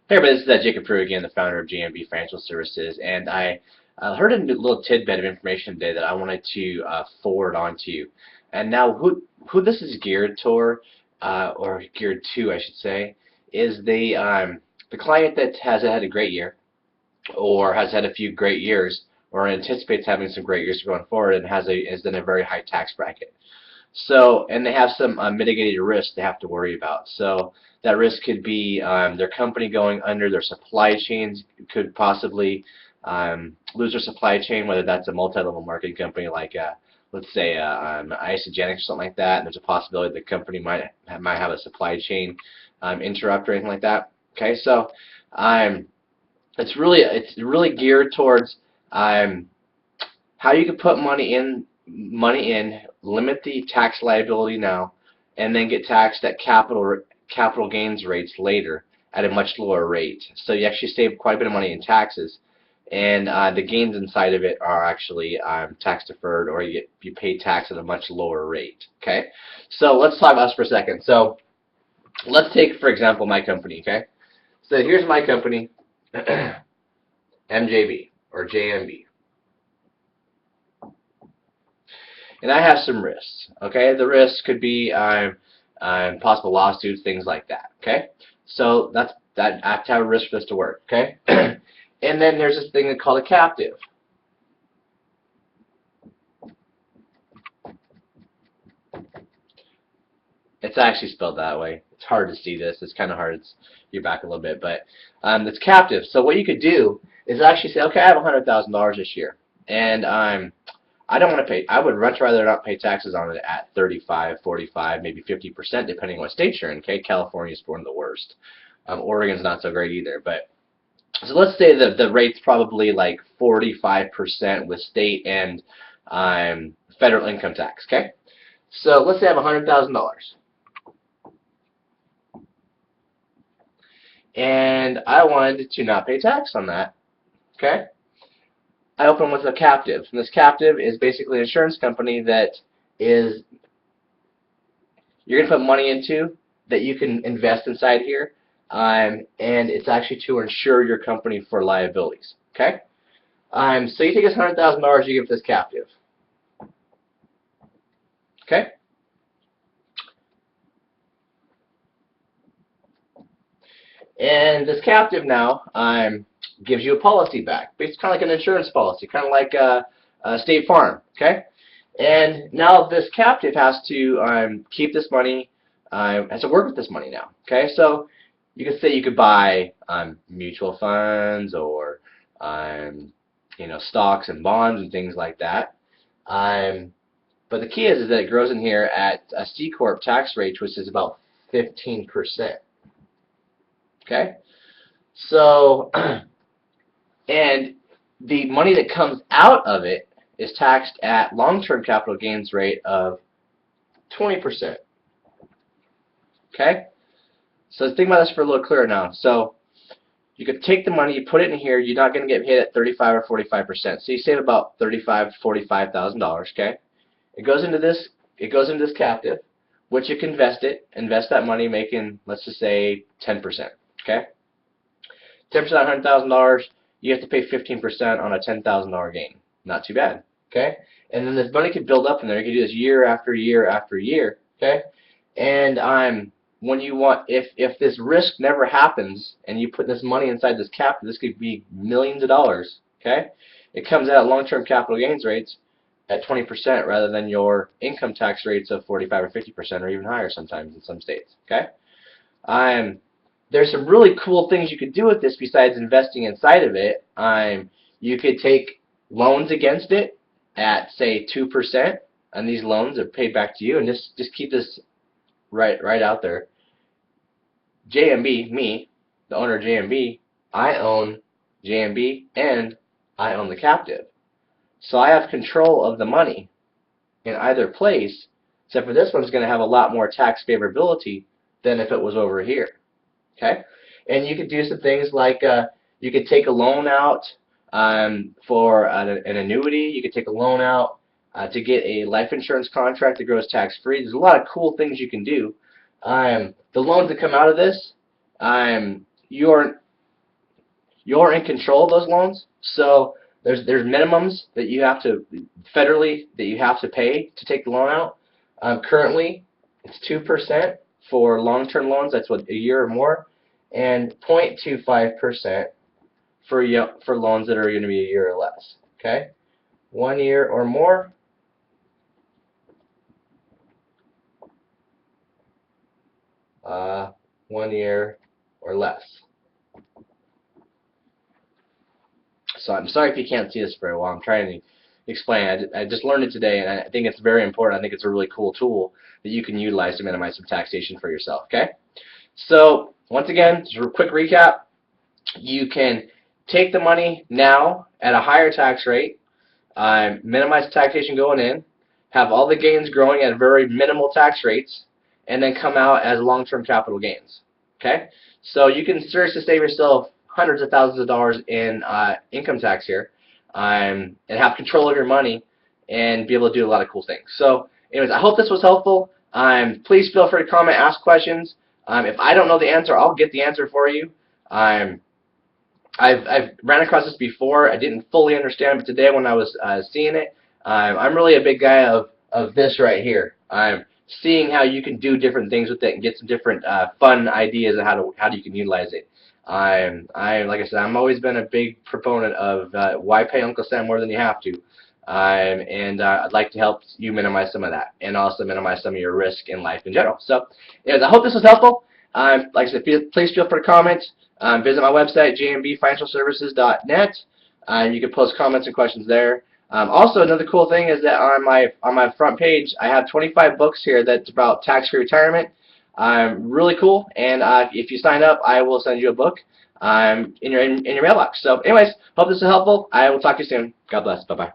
Hey everybody, this is Jacob Prue again, the founder of JMB Financial Services, and I heard a little tidbit of information today that I wanted to forward on to you. And now, who this is geared toward, or geared to, I should say, is the client that has had a great year, or has had a few great years, or anticipates having some great years going forward, and is in a very high tax bracket. So, and they have some mitigated risk they have to worry about. So that risk could be their company going under, their supply chains could possibly lose their supply chain, whether that's a multi-level marketing company like, let's say, Isagenix or something like that, and there's a possibility the company might have a supply chain interrupt or anything like that. Okay, so it's really geared towards how you can put money in, limit the tax liability now, and then get taxed at capital gains rates later at a much lower rate. So you actually save quite a bit of money in taxes, and the gains inside of it are actually tax deferred, or you pay tax at a much lower rate. Okay, so let's talk about this for a second. So let's take, for example, my company. Okay, so here's my company, MJB or JMB. And I have some risks. Okay, the risks could be possible lawsuits, things like that. Okay, so I have to have a risk for this to work. Okay, and then there's this thing called a captive. It's actually spelled that way. It's hard to see this. It's kind of hard. You're back a little bit, but it's captive. So what you could do is actually say, okay, I have $100,000 this year, and I don't want to pay. I would much rather not pay taxes on it at 35, 45, maybe 50%, depending on what state you're in. Okay, California's one of the worst. Oregon's not so great either. But so let's say that the rate's probably like 45% with state and federal income tax. Okay, so let's say I have $100,000, and I wanted to not pay tax on that. Okay. I open with a captive, and this captive is basically an insurance company that is you're going to put money into that you can invest inside here, and it's actually to insure your company for liabilities. Okay, so you take this $100,000, you give this captive. Okay, and this captive now gives you a policy back. It's kind of like an insurance policy, kind of like a State Farm. Okay, and now this captive has to keep this money, has to work with this money now. Okay, so you could say you could buy mutual funds or stocks and bonds and things like that. But the key is that it grows in here at a C Corp tax rate, which is about 15%. Okay, so and the money that comes out of it is taxed at long-term capital gains rate of 20%. Okay, so think about this for a little clearer now. So you could take the money, you put it in here, you're not going to get hit at 35 or 45%. So you save about $35,000 to $45,000. Okay, it goes into this captive, which you can invest that money, making, let's just say, 10%. Okay, 10% on $100,000. You have to pay 15% on a $10,000 gain. Not too bad. Okay, and then this money could build up in there. You can do this year after year after year. Okay, and when you want, if this risk never happens, and you put this money inside this captive, this could be millions of dollars. Okay, it comes out long-term capital gains rates at 20% rather than your income tax rates of 45 or 50% or even higher sometimes in some states. Okay, there's some really cool things you could do with this besides investing inside of it. You could take loans against it at, say, 2%, and these loans are paid back to you. And just keep this right out there. JMB, me, the owner of JMB, I own JMB and I own the captive. So I have control of the money in either place, except for this one's going to have a lot more tax favorability than if it was over here. Okay, and you could do some things like you could take a loan out for an annuity. You could take a loan out to get a life insurance contract that grows tax-free. There's a lot of cool things you can do. The loans that come out of this, you're in control of those loans. So there's minimums that you have to federally that you have to pay to take the loan out. Currently, it's 2% for long-term loans. That's what, a year or more, and 0.25% for loans that are going to be a year or less. Okay, 1 year or more. 1 year or less. So I'm sorry if you can't see this very well. I'm trying to explain. I just learned it today, and I think it's very important. I think it's a really cool tool that you can utilize to minimize some taxation for yourself. Okay? So once again, just a quick recap. You can take the money now at a higher tax rate, minimize taxation going in, have all the gains growing at very minimal tax rates, and then come out as long-term capital gains. Okay? So you can seriously save yourself hundreds of thousands of dollars in income tax here, and have control of your money and be able to do a lot of cool things. So anyways, I hope this was helpful. Please feel free to comment, ask questions. If I don't know the answer, I'll get the answer for you. I've ran across this before. I didn't fully understand, but today when I was seeing it, I'm really a big guy of this right here. I'm seeing how you can do different things with it and get some different fun ideas of how you can utilize it. Like I said, I'm always been a big proponent of why pay Uncle Sam more than you have to, and I'd like to help you minimize some of that, and also minimize some of your risk in life in general. So, anyways, I hope this was helpful. Like I said, please feel free to comment. Visit my website, jmbfinancialservices.net. You can post comments and questions there. Also, another cool thing is that on my front page, I have 25 books here that's about tax-free retirement. Really cool, and if you sign up, I will send you a book in your mailbox. So anyways, hope this is helpful. I will talk to you soon. God bless. Bye-bye.